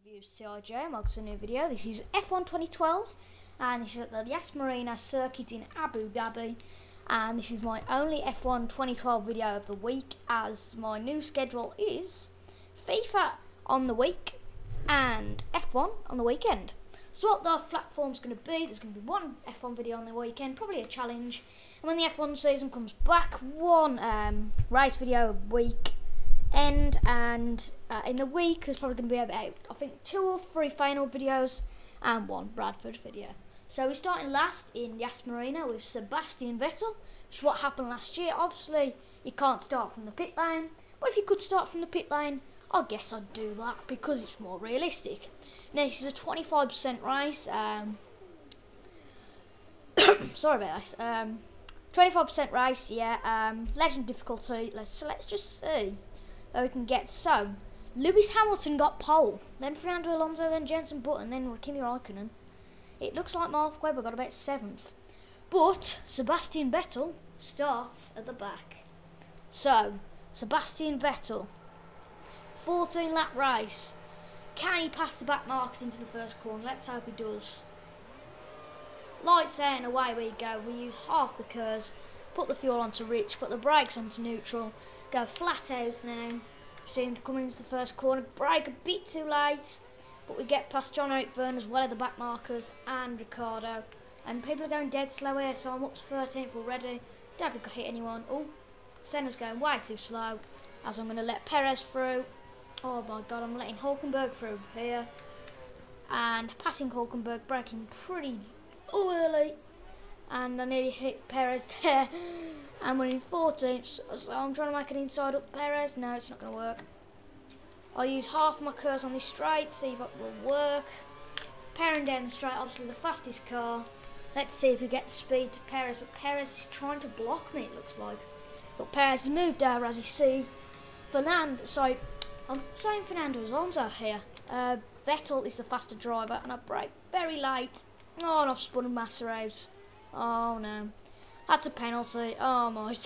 Reviews CIJ, I'm welcome to a new video. This is F1 2012 and this is at the Yas Marina circuit in Abu Dhabi, and this is my only F1 2012 video of the week, as my new schedule is FIFA on the week and F1 on the weekend. So what the platform's going to be, there's going to be one F1 video on the weekend, probably a challenge, and when the F1 season comes back, one race video a week. And in the week there's probably going to be about, I think, 2 or 3 final videos and one Bradford video. So we're starting last in Yas Marina with Sebastian Vettel, which is what happened last year. Obviously you can't start from the pit lane, but if you could start from the pit lane, I guess I'd do that because it's more realistic. Now this is a 25% race, sorry about this, 25% race, yeah, legend difficulty. Let's just see where we can get. So Lewis Hamilton got pole, then Fernando Alonso, then Jenson Button, then Kimi Raikkonen. It looks like Mark Webber got about 7th, but Sebastian Vettel starts at the back. So Sebastian Vettel, 14 lap race, can he pass the back markers into the first corner? Let's hope he does. Lights out and away we go. We use half the curves, put the fuel onto rich, put the brakes onto neutral, go flat out now. Seem to come into the first corner, brake a bit too late, but we get past John Eric Verne as well at the back markers and Ricardo, and people are going dead slow here, so I'm up to 13th already. Don't think I hit anyone. Oh, Senna's going way too slow, as I'm going to let Perez through. Oh my god, I'm letting Hulkenberg through here, and passing Hulkenberg, braking pretty early, and I nearly hit Perez there. And we're in 14th, so I'm trying to make an inside up Perez. No, it's not going to work. I'll use half my curves on this straight, see if it will work. Powering down the straight, obviously the fastest car. Let's see if we get the speed to Perez, but Perez is trying to block me, it looks like. But Perez has moved over, as you see. Fernando, sorry, I'm saying Fernando Alonso here. Vettel is the faster driver, and I brake very late. Oh, and I've spun Massa out. Oh no. That's a penalty. Oh my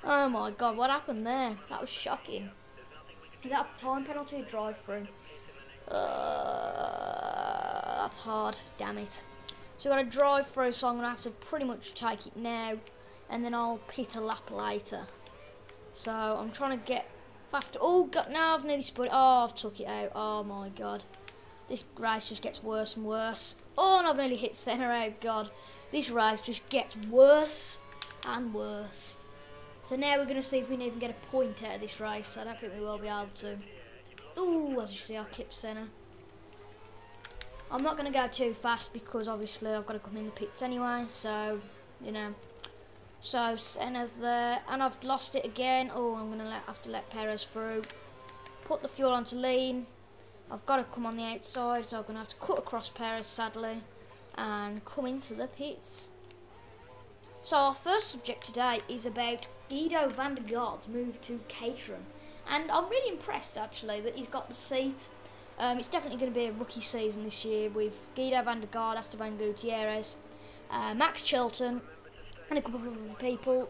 oh my god, what happened there? That was shocking. Is that a time penalty or drive through? That's hard, damn it. So we've got a drive through, so I'm gonna have to pretty much take it now, and then I'll pit a lap later. So I'm trying to get faster. Oh god, now I've nearly spun it. Oh, I've took it out. Oh my god. This race just gets worse and worse. Oh, and I've nearly hit centre out, god. This race just gets worse and worse. So now we're going to see if we can even get a point out of this race. I don't think we will be able to. Ooh, as you see, I clipped Senna. I'm not going to go too fast because obviously I've got to come in the pits anyway. So, you know. So Senna's there, and I've lost it again. Oh, I'm going to have to let Perez through. Put the fuel onto lean. I've got to come on the outside, so I'm going to have to cut across Perez, sadly, and come into the pits. So our first subject today is about Guido van der Garde's move to Caterham, and I'm really impressed actually that he's got the seat. It's definitely going to be a rookie season this year with Guido van der Garde, Esteban Gutierrez, Max Chilton, and a couple of other people,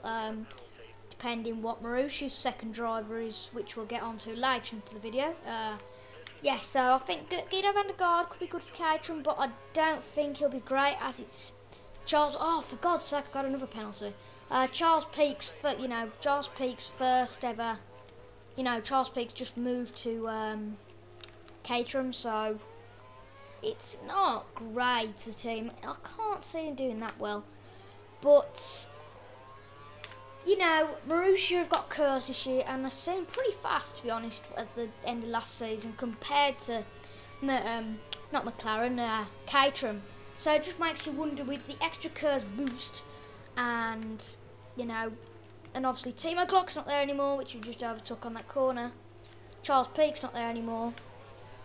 depending what Marussia's second driver is, which we'll get onto later into the video. Yeah, so I think Guido van der Garde could be good for Caterham, but I don't think he'll be great, as it's Charles. Oh, for God's sake, I got another penalty. Charles Peake's first ever. You know, Charles Peake's just moved to Caterham, so it's not great. The team, I can't see him doing that well, but you know, Marussia have got cars this year, and they seem pretty fast, to be honest, at the end of last season compared to, not McLaren, Caterham. So it just makes you wonder with the extra cars boost, and, you know, and obviously Timo Glock's not there anymore, which we just overtook on that corner. Charles Peake's not there anymore.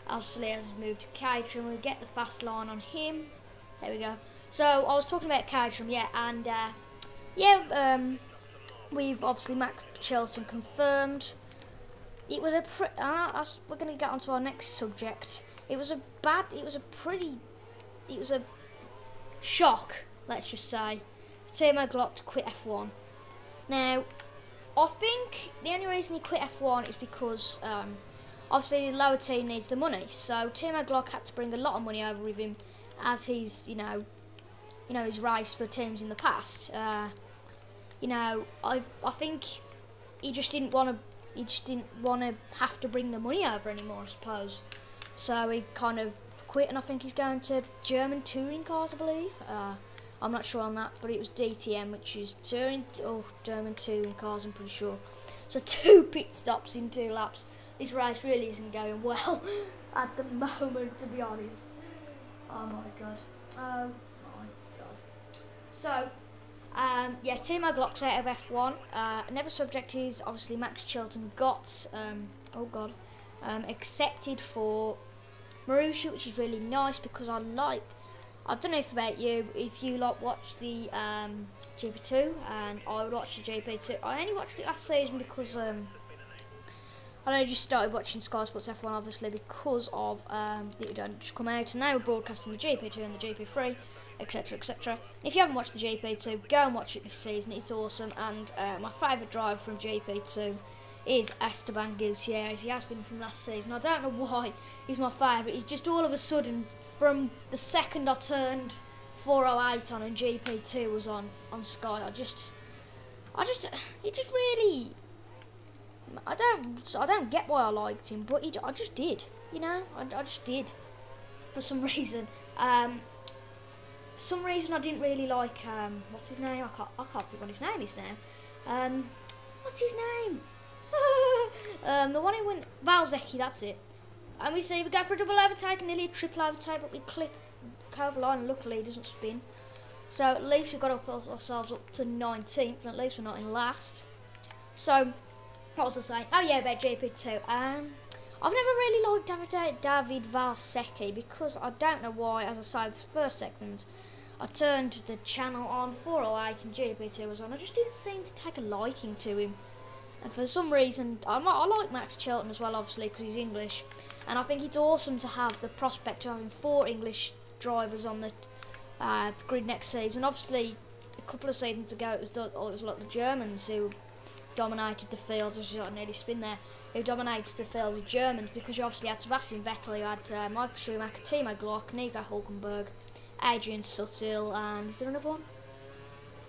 Obviously, as he's moved to Caterham, we get the fast line on him. There we go. So I was talking about Caterham, yeah, and, yeah, we've obviously Max Chilton confirmed. It was a we're going to get onto our next subject. It was a shock, let's just say, for Timo Glock to quit F1. Now, I think the only reason he quit F1 is because obviously the lower team needs the money, so Timo Glock had to bring a lot of money over with him, as he's he's raced for teams in the past. I think he just didn't want to have to bring the money over anymore, I suppose. So he kind of quit, and I think he's going to German touring cars, I believe. I'm not sure on that, but it was DTM, which is German touring cars, I'm pretty sure. So 2 pit stops in 2 laps. This race really isn't going well at the moment, to be honest. Oh my god. Oh my god. So, Timo Glock's out of F1. Another subject is obviously Max Chilton got, accepted for Marussia, which is really nice because I don't know about you, if you watch the GP2, and I would watch the GP2. I only watched it last season because I only just started watching Sky Sports F1, obviously, because of it had just come out and they were broadcasting the GP2 and the GP3, etc, etc. If you haven't watched the GP2, go and watch it this season, it's awesome. And my favourite driver from GP2 is Esteban Gutierrez. He has been from last season. I don't know why he's my favourite. He's just all of a sudden, from the second I turned 408 on and GP2 was on Sky, it just really, I don't get why I liked him, but I just did, I just did, for some reason. For some reason I didn't really like, what's his name? I can't think what his name is now. What's his name? The one who went, Valzecchi, that's it. And we see we go for a double overtake and nearly a triple overtake, but we clip over line and luckily it doesn't spin. So at least we got ourselves up to 19th, and at least we're not in last. So, what was I saying? Oh yeah, about GP2. I've never really liked David Valsecchi because I don't know why. As I say, the first second I turned the channel on, 408 and GP2 was on. I just didn't seem to take a liking to him. And for some reason, I like Max Chilton as well, obviously, because he's English. And I think it's awesome to have the prospect of having 4 English drivers on the grid next season. Obviously, a couple of seasons ago, it was like the Germans who dominated the fields. I should nearly spin there. Who dominated the field with Germans, because you obviously had Sebastian Vettel, you had Michael Schumacher, Timo Glock, Nico Hulkenberg, Adrian Sutil, and is there another one?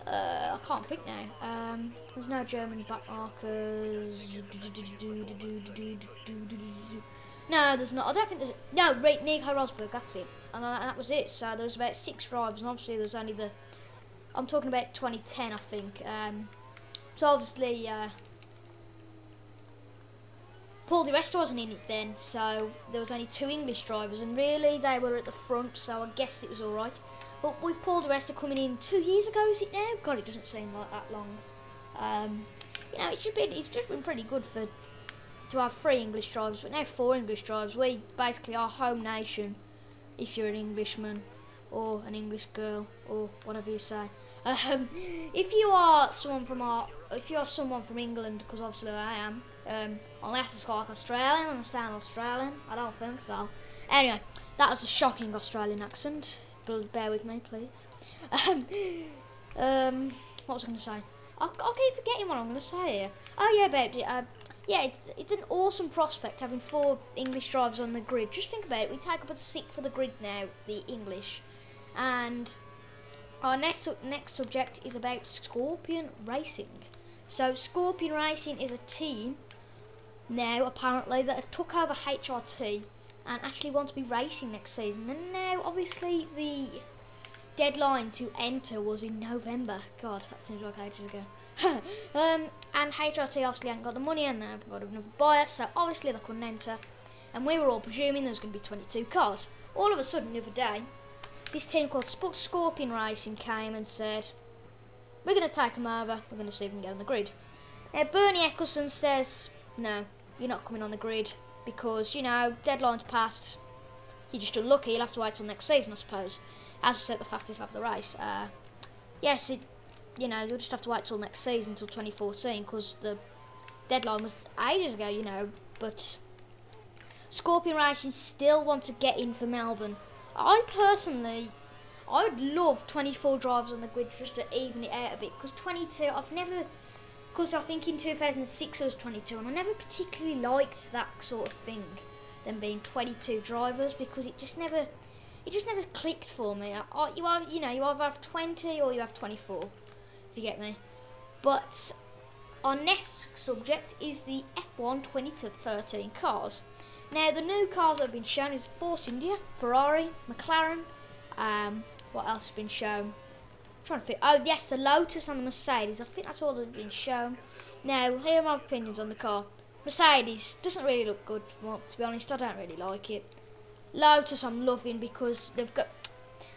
I can't think now. There's no German back markers. No, there's not. I don't think there's. No, Nico Rosberg, that's it. And that was it. So there was about 6 drivers, and obviously there's only the. I'm talking about 2010, I think. So obviously, Paul Di Resta wasn't in it then, so there was only 2 English drivers, and really they were at the front, so I guess it was all right. But with Paul Di Resta coming in 2 years ago, is it now? God, it doesn't seem like that long. It's just been pretty good to have 3 English drivers, but now 4 English drivers. We basically are home nation, if you're an Englishman or an English girl or whatever you say. If you are someone from England, because obviously I am, unless it's like Australian and I sound Australian, I don't think so. Anyway, that was a shocking Australian accent. Bear with me, please. What was I going to say? I'll keep forgetting what I'm going to say here. Oh yeah, about it. It's an awesome prospect having 4 English drivers on the grid. Just think about it. We take up a 6th for the grid now, the English, and our next subject is about Scorpion Racing. So Scorpion Racing is a team now, apparently, that have took over HRT and actually want to be racing next season. And now, obviously, the deadline to enter was in November. God, that seems like ages ago. And HRT obviously hadn't got the money, and they haven't got another buyer, so obviously they couldn't enter. And we were all presuming there was going to be 22 cars. All of a sudden, the other day, this team called Scorpion Racing came and said, we're going to take them over, we're going to see if we can get on the grid. Now, Bernie Eccleston says, no, you're not coming on the grid, because, deadline's passed. You're just unlucky, you'll have to wait till next season, I suppose. As I said, the fastest lap of the race. Yes, you'll just have to wait till next season, till 2014, because the deadline was ages ago, but Scorpion Racing still want to get in for Melbourne. I'd love 24 drivers on the grid just to even it out a bit, because 22, I've never because I think in 2006 I was 22, and I never particularly liked that sort of thing, them being 22 drivers, because it just never clicked for me. You either have 20 or you have 24, if you get me. But our next subject is the F1 2013 cars. Now, the new cars that have been shown is Force India, Ferrari, McLaren. What else has been shown? I'm trying to think. Oh yes, the Lotus and the Mercedes. I think that's all that's been shown. Now, here are my opinions on the car. Mercedes doesn't really look good. Well, to be honest, I don't really like it. Lotus I'm loving because they've got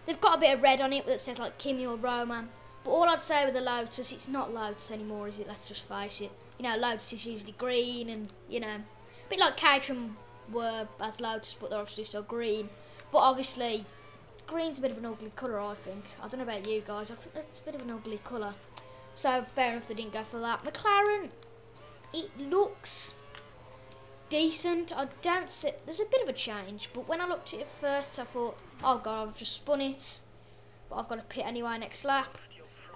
a bit of red on it that says like Kimi or Roman. But all I'd say with the Lotus, it's not Lotus anymore, is it? Let's just face it. You know, Lotus is usually green, and you know, a bit like Caterham were as Lotus, but they're obviously still green. But obviously, green's a bit of an ugly colour, I think. I don't know about you guys. I think it's a bit of an ugly colour. So fair enough, they didn't go for that. McLaren, it looks decent. I don't see, there's a bit of a change, but when I looked at it first, I thought, oh god, I've just spun it, but I've got to pit anyway next lap.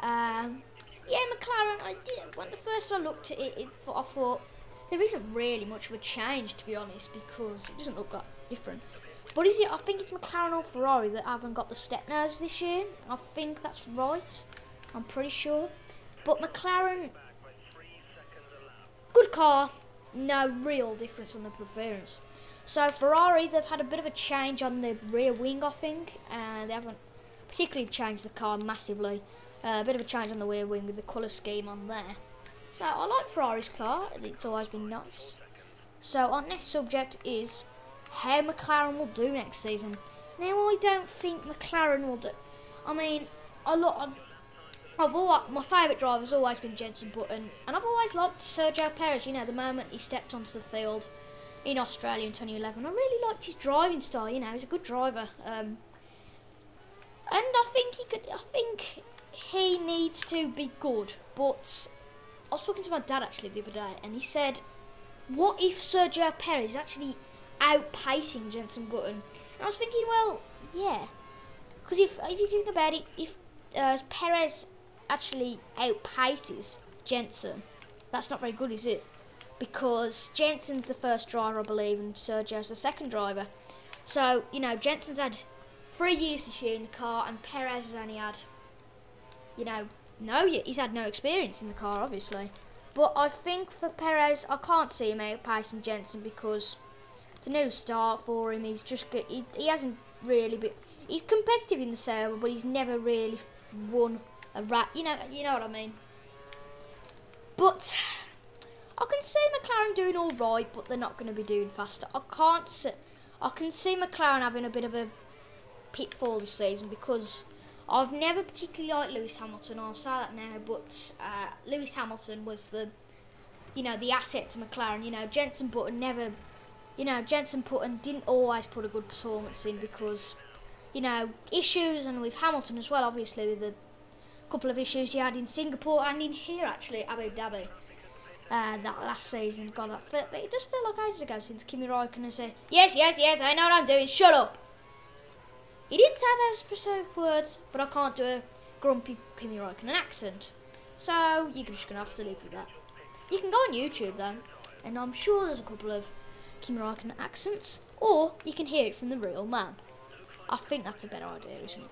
Yeah, McLaren, when the first I looked at it, I thought there isn't really much of a change, to be honest, because it doesn't look that different. But is it? I think it's McLaren or Ferrari that haven't got the step nose this year. I think that's right. I'm pretty sure. But McLaren, good car. No real difference on the preference. So Ferrari, they've had a bit of a change on the rear wing, I think, and they haven't particularly changed the car massively. A bit of a change on the rear wing with the colour scheme on there. So I like Ferrari's car. It's always been nice. So our next subject is how McLaren will do next season. Now, I don't think McLaren will do. I mean, my favourite driver's always been Jenson Button, and I've always liked Sergio Perez. You know, the moment he stepped onto the field in Australia in 2011, I really liked his driving style. You know, he's a good driver, and I think he needs to be good. But I was talking to my dad actually the other day, and he said, "What if Sergio Perez is actually outpacing Jenson Button?" And I was thinking, well, yeah, because if you think about it, if Perez actually outpaces Jenson, that's not very good, is it? Because Jenson's the first driver, I believe, and Sergio's the second driver. So, you know, Jenson's had 3 years this year in the car, and Perez has only had, you know, he's had no experience in the car, obviously. But I think for Perez, I can't see him outpacing Jenson because it's a new start for him. He's just good. He hasn't really been. He's competitive in the Sauber, but he's never really won a rat. You know what I mean. But I can see McLaren doing all right, but they're not going to be doing faster. I can see McLaren having a bit of a pitfall this season because I've never particularly liked Lewis Hamilton. I'll say that now, but Lewis Hamilton was the asset to McLaren. You know, Jenson Button never. You know, Jenson Button didn't always put a good performance in because, you know, issues, and with Hamilton as well, obviously, with the couple of issues he had in Singapore and in here, actually, Abu Dhabi, that last season. God, it does feel like ages ago since Kimi Raikkonen said, yes, I know what I'm doing, shut up. He did say those specific words, but I can't do a grumpy Kimi Raikkonen accent. So, you're just going to have to live with that. You can go on YouTube, though, and I'm sure there's a couple of Kimi Raikkonen accents, or you can hear it from the real man. I think that's a better idea, isn't it?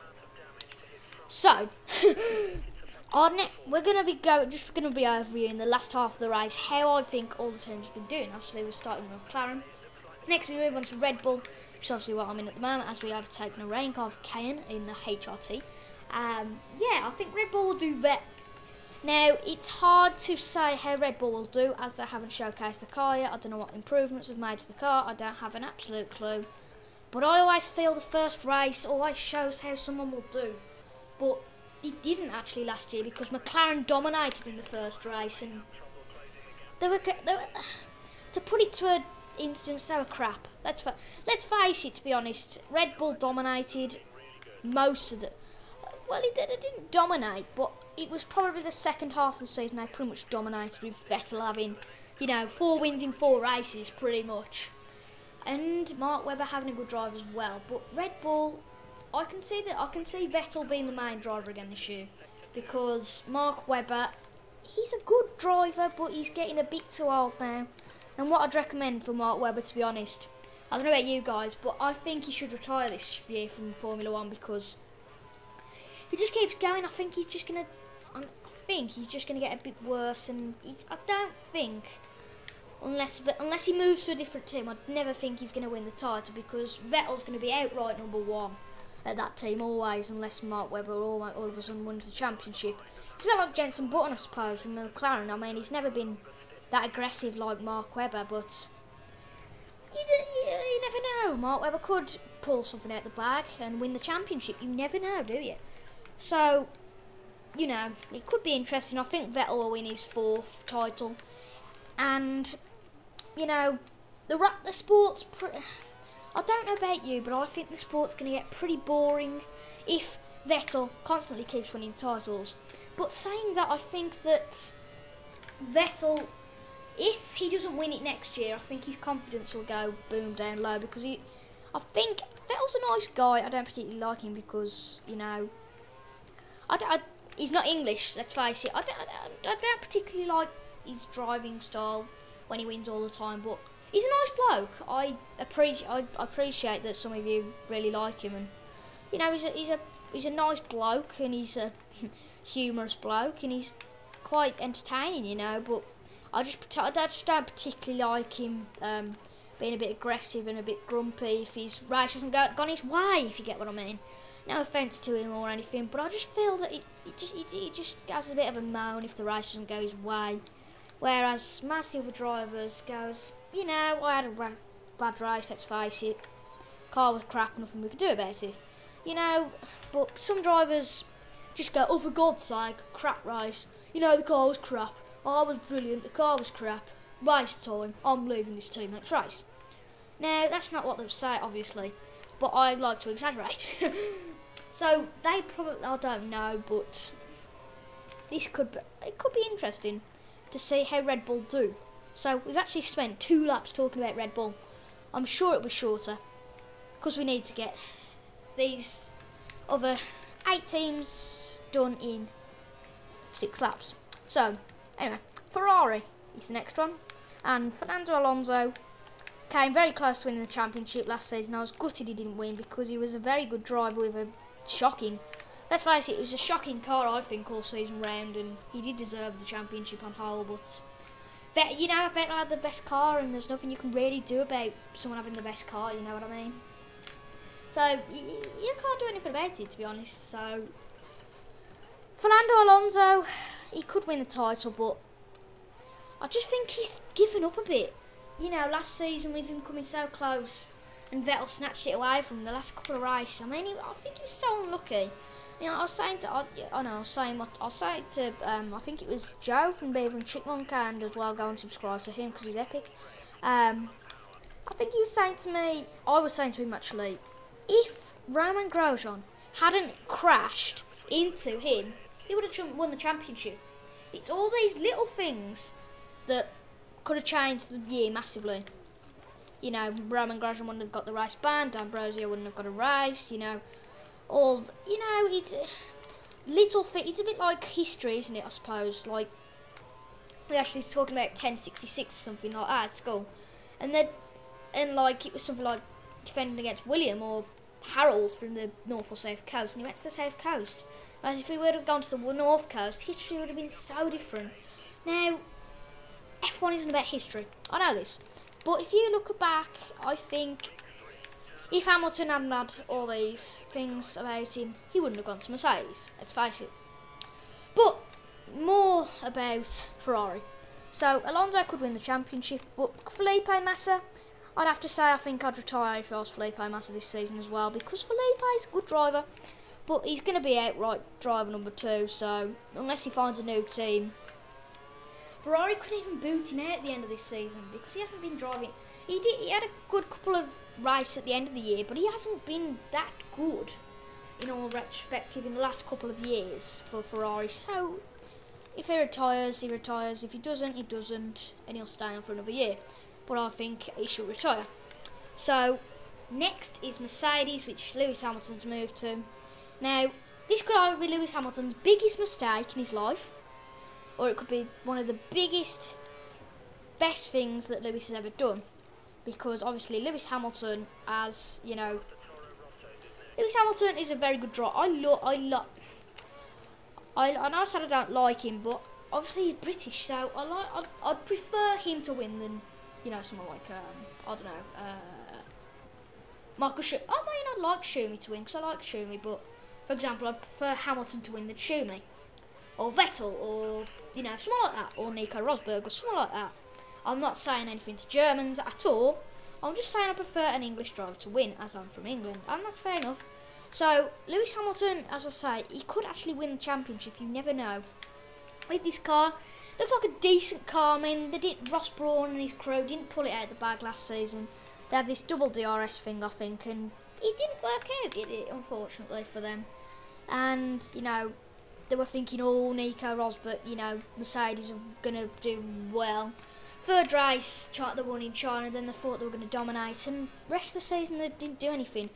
So, we're going to be overviewing the last half of the race, how I think all the teams have been doing. Obviously, we're starting with McLaren. Next, we move on to Red Bull, which is obviously what I'm in at the moment, as we have taken a rain car of Cayenne in the HRT. Yeah, I think Red Bull will do that. Now, it's hard to say how Red Bull will do, as they haven't showcased the car yet. I don't know what improvements have made to the car. I don't have an absolute clue. But I always feel the first race always shows how someone will do. But it didn't actually last year, because McLaren dominated in the first race, and they were to put it to an instance, they were crap. Let's face it, to be honest. Red Bull dominated most of the. Well, they didn't dominate, but it was probably the second half of the season they pretty much dominated, with Vettel having, 4 wins in 4 races, pretty much. And Mark Webber having a good drive as well. But Red Bull, I can see Vettel being the main driver again this year, because Mark Webber, he's a good driver, but he's getting a bit too old now. And what I'd recommend for Mark Webber, to be honest, I don't know about you guys, but I think he should retire this year from Formula 1 because if he just keeps going, I think he's just gonna get a bit worse. And I don't think, unless he moves to a different team, I'd never think he's gonna win the title because Vettel's gonna be outright #1 at that team always, unless Mark Webber all of a sudden wins the championship. It's a bit like Jenson Button, I suppose, from McLaren. I mean, he's never been that aggressive like Mark Webber, but you never know. Mark Webber could pull something out the bag and win the championship. You never know, do you? So, you know, it could be interesting. I think Vettel will win his 4th title. And, you know, the sport's... I don't know about you, but I think the sport's going to get pretty boring if Vettel constantly keeps winning titles. But saying that, I think that Vettel, if he doesn't win it next year, I think his confidence will go boom down low because I think Vettel's a nice guy. I don't particularly like him because, you know, he's not English, let's face it. I don't particularly like his driving style when he wins all the time, but he's a nice bloke. I appreciate that some of you really like him, and you know, he's a nice bloke, and he's a humorous bloke, and he's quite entertaining, you know. But I just don't particularly like him being a bit aggressive and a bit grumpy if his race hasn't gone his way, if you get what I mean. No offence to him or anything, but I just feel that he just has a bit of a moan if the race doesn't go his way. Whereas most of the other drivers goes, you know, I had a bad race, let's face it. Car was crap, nothing we could do about it. You know, but some drivers just go, oh, for God's sake, crap race. You know, the car was crap. I was brilliant, the car was crap. Race time, I'm leaving this team next race. Now, that's not what they say, obviously, but I like to exaggerate. So, they probably, I don't know, but it could be interesting to see how Red Bull do. So, we've actually spent 2 laps talking about Red Bull. I'm sure it was shorter, because we need to get these other 8 teams done in 6 laps. So, anyway, Ferrari is the next one, and Fernando Alonso came very close to winning the championship last season. I was gutted he didn't win because he was a very good driver with a shocking, let's face it, was a shocking car, I think, all season round, and he did deserve the championship on whole. But you know, Vettel had the best car, and there's nothing you can really do about someone having the best car, you know what I mean? So you can't do anything about it, to be honest. So Fernando Alonso, he could win the title, but I just think he's given up a bit. You know, last season with him coming so close and Vettel snatched it away from him the last couple of races. I mean, I think he was so unlucky. You know, I was saying to, I think it was Joe from Beaver and Chipmunk, and as well, go and subscribe to him because he's epic. I think he was saying to me, I was saying to him actually, if Roman Grosjean hadn't crashed into him, he would have won the championship. It's all these little things that could have changed the year massively. You know, Roman Grosjean wouldn't have got the race ban, D'Ambrosio wouldn't have got a race, you know. All, you know, it's little thing. It's a bit like history, isn't it, I suppose? Like, we're actually talking about 1066 or something like that at school. And like, it was something like defending against William or Harold from the North or South Coast, and he went to the South Coast. Whereas if we would have gone to the North Coast, history would have been so different. Now, F1 isn't about history. I know this. But if you look back, I think if Hamilton hadn't had all these things about him, he wouldn't have gone to Mercedes, let's face it. But more about Ferrari. So Alonso could win the championship, but Felipe Massa, I'd have to say I think I'd retire if I was Felipe Massa this season as well, because Felipe is a good driver, but he's going to be outright driver number 2, so unless he finds a new team, Ferrari could even boot him out at the end of this season because he hasn't been driving. He had a good couple of races at the end of the year, but he hasn't been that good in all retrospective in the last couple of years for Ferrari. So if he retires, he retires. If he doesn't, he doesn't, and he'll stay on for another year. But I think he should retire. So next is Mercedes, which Lewis Hamilton's moved to. Now, this could either be Lewis Hamilton's biggest mistake in his life, or it could be one of the biggest, best things that Lewis has ever done. Because obviously Lewis Hamilton, as you know, Lewis Hamilton is a very good driver. I know I said I don't like him, but obviously he's British, so I'd prefer him to win than, you know, someone like I don't know, Michael Schumacher. I may not like Schumacher to win because I like Schumacher, but for example, I prefer Hamilton to win than Schumacher, or Vettel, or you know, someone like that, or Nico Rosberg, or someone like that. I'm not saying anything to Germans at all. I'm just saying I prefer an English driver to win, as I'm from England, and that's fair enough. So, Lewis Hamilton, as I say, he could actually win the championship, you never know. With this car, looks like a decent car. I mean, Ross Brawn and his crew didn't pull it out of the bag last season. They had this double DRS thing, I think, and it didn't work out, did it, unfortunately for them. And, you know, they were thinking, oh, Nico Rosberg, you know, Mercedes are going to do well. Third race, they won in China, then they thought they were going to dominate, and rest of the season they didn't do anything.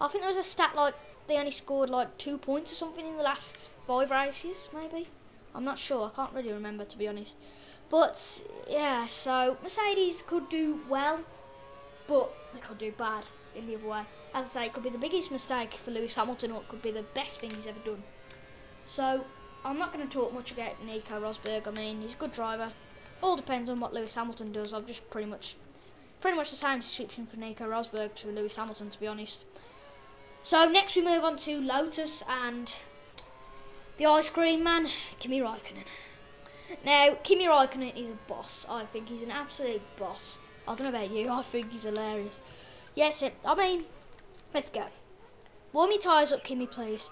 I think there was a stat like they only scored like 2 points or something in the last 5 races, maybe. I'm not sure, I can't really remember, to be honest. But, yeah, so Mercedes could do well, but they could do bad in the other way. As I say, it could be the biggest mistake for Lewis Hamilton, or it could be the best thing he's ever done. So, I'm not going to talk much about Nico Rosberg. I mean, he's a good driver. All depends on what Lewis Hamilton does. I've just pretty much the same description for Nico Rosberg to Lewis Hamilton, to be honest. So next we move on to Lotus and the ice cream man, Kimi Raikkonen. Now, Kimi Raikkonen is a boss. I think he's an absolute boss. I don't know about you, I think he's hilarious. Yes, I mean, let's go. Warm your tyres up, Kimi, please.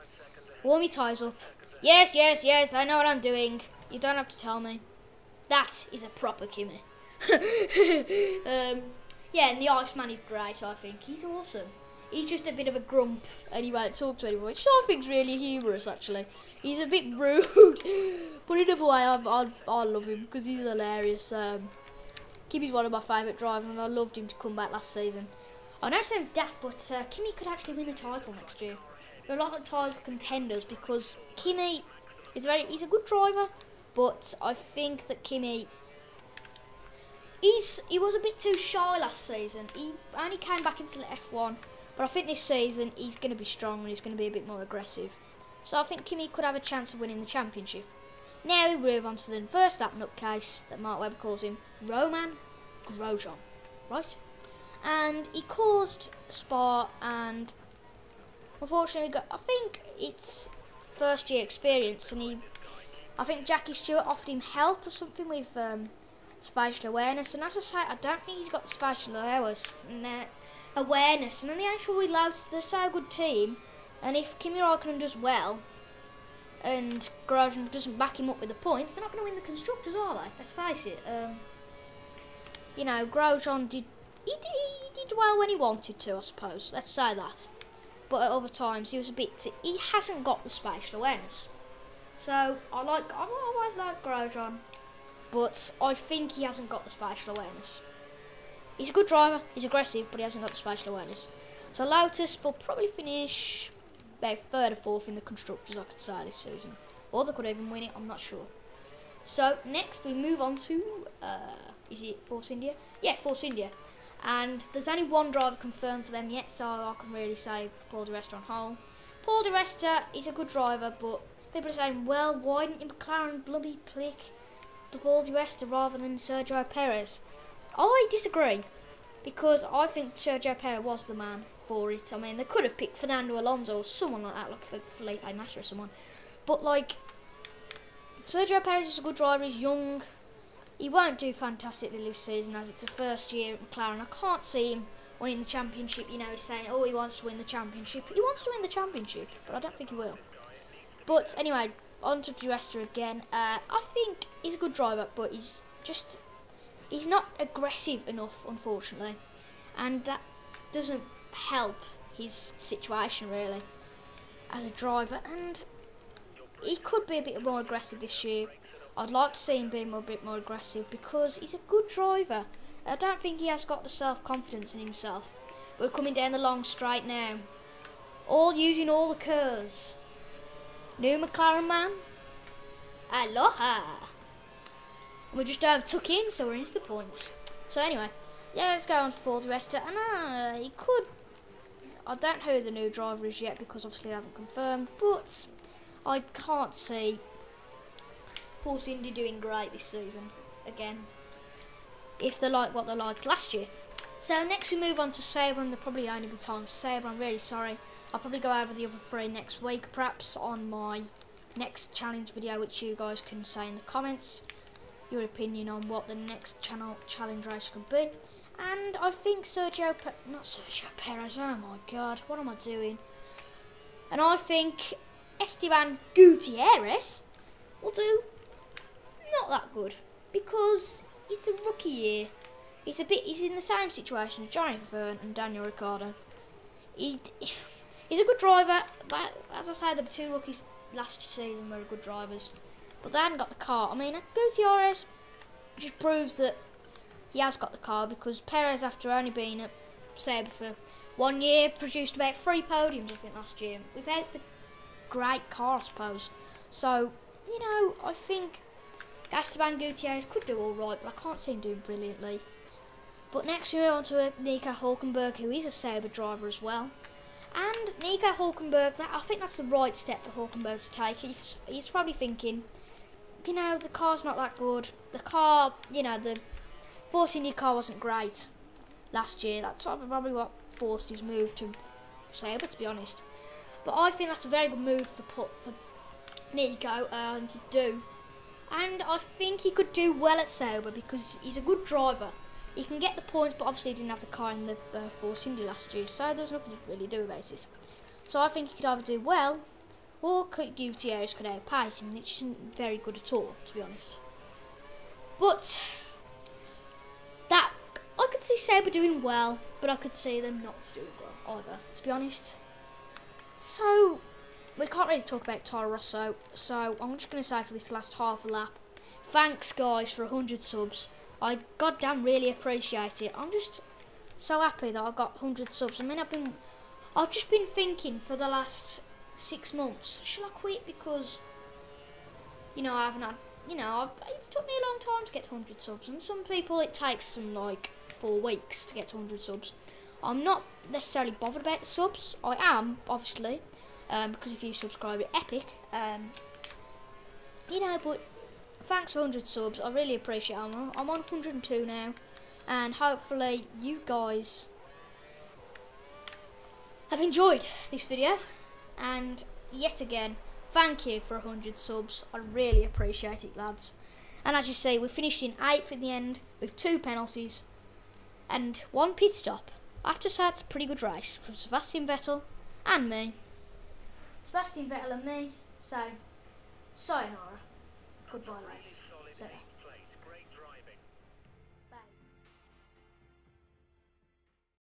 Warm your tyres up. Yes, yes, yes, I know what I'm doing. You don't have to tell me. That is a proper Kimi. Yeah, and the Iceman is great, I think. He's awesome. He's just a bit of a grump and he won't talk to anyone, which I think is really humorous, actually. He's a bit rude, but in a way, I love him because he's hilarious. Kimi's one of my favourite drivers, and I loved him to come back last season. I know it sounds daft, but Kimi could actually win a title next year. There are a lot of title contenders because Kimi is he's a good driver. But I think that Kimi, he was a bit too shy last season. He only came back into the F1, but I think this season he's going to be strong and he's going to be a bit more aggressive. So I think Kimi could have a chance of winning the championship. Now we move on to the first lap nutcase that Mark Webber calls him, Roman Grosjean, right? And he caused Spa, and unfortunately I think it's first year experience, and I think Jackie Stewart offered him help or something with spatial awareness, and as I say, I don't think he's got the spatial awareness. And then the actual with Lotus, they're so good team, and if Kimi Raikkonen does well, and Grosjean doesn't back him up with the points, they're not going to win the constructors, are they? Let's face it. You know, Grosjean did well when he wanted to, I suppose. Let's say that. But at other times, he hasn't got the spatial awareness. So, I've always liked Grosjean, but I think he hasn't got the spatial awareness. He's a good driver, he's aggressive, but he hasn't got the spatial awareness. So Lotus will probably finish about 3rd or 4th in the Constructors, I could say, this season. Or they could even win it, I'm not sure. So, next we move on to, is it Force India? Yeah, Force India. And there's only one driver confirmed for them yet, so I can really say Paul di Resta on whole. Paul di Resta is a good driver, but people are saying, well, why didn't McLaren bloody pick the Paul di Resta rather than Sergio Perez? I disagree, because I think Sergio Perez was the man for it. I mean, they could have picked Fernando Alonso or someone like that, like Felipe Massa or someone. But, like, Sergio Perez is a good driver, he's young. He won't do fantastically this season as it's a first year at McLaren. I can't see him winning the championship. You know, he's saying, oh, he wants to win the championship. He wants to win the championship, but I don't think he will. But anyway, on to di Resta again. I think he's a good driver, but he's not aggressive enough, unfortunately. And that doesn't help his situation, really, as a driver. And he could be a bit more aggressive this year. I'd like to see him be a bit more aggressive because he's a good driver. I don't think he has got the self-confidence in himself. We're coming down the long straight now. Using all the curves. New McLaren man. Aloha. And we just overtook him, so we're into the points. So anyway, yeah, let's go on to Ford Resta. And he could... I don't know who the new driver is yet because obviously I haven't confirmed. But I can't see Force Indy doing great this season again. If they're like what they're like last year. So next we move on to Sabre, and there'll probably only be time for Sabre. I'm really sorry. I'll probably go over the other three next week, perhaps on my next challenge video, which you guys can say in the comments your opinion on what the next challenge race could be. And I think not Sergio Perez, oh my god, what am I doing? And I think Esteban Gutierrez will do not that good, because it's a rookie year. He's in the same situation as Johnny Verne and Daniel Ricciardo. He's a good driver, but as I say, the two rookies last season were good drivers, but they hadn't got the car. I mean, Gutierrez just proves that he has got the car, because Perez, after only being at Sabre for 1 year, produced about 3 podiums, I think, last year, without the great car, I suppose. So, you know, I think Esteban Gutierrez could do alright, but I can't see him doing brilliantly. But next we move on to Nico Hülkenberg, who is a Sabre driver as well. And Nico Hülkenberg, I think that's the right step for Hülkenberg to take. He's probably thinking, you know, the car's not that good. The car, you know, the Force India car wasn't great last year. That's probably what forced his move to Sabre, to be honest. But I think that's a very good move for Nico to do. And I think he could do well at Sabre because he's a good driver. He can get the points, but obviously he didn't have the car in the Force India last year, so there was nothing to really do about it. So I think he could either do well, or Gutierrez could outpace him, which isn't very good at all, to be honest. But that I could see Sabre doing well, but I could see them not doing well either, to be honest. So we can't really talk about Toro Rosso, so I'm just going to say for this last half a lap, thanks guys for 100 subs. I goddamn really appreciate it. I'm just so happy that I got 100 subs. I mean, I've just been thinking for the last 6 months, should I quit? Because, you know, I haven't had, you know, it took me a long time to get to 100 subs, and some people it takes them like 4 weeks to get to 100 subs. I'm not necessarily bothered about the subs. I am, obviously, because if you subscribe, you're epic. You know, but thanks for 100 subs. I really appreciate it. I'm on 102 now, and hopefully you guys have enjoyed this video. And yet again, thank you for 100 subs. I really appreciate it, lads. And as you see, we finished in 8th in the end with 2 penalties and 1 pit stop. I have to say it's a pretty good race from Sebastian Vettel and me. Sebastian Vettel and me say sayonara. Goodbye, lads. See ya.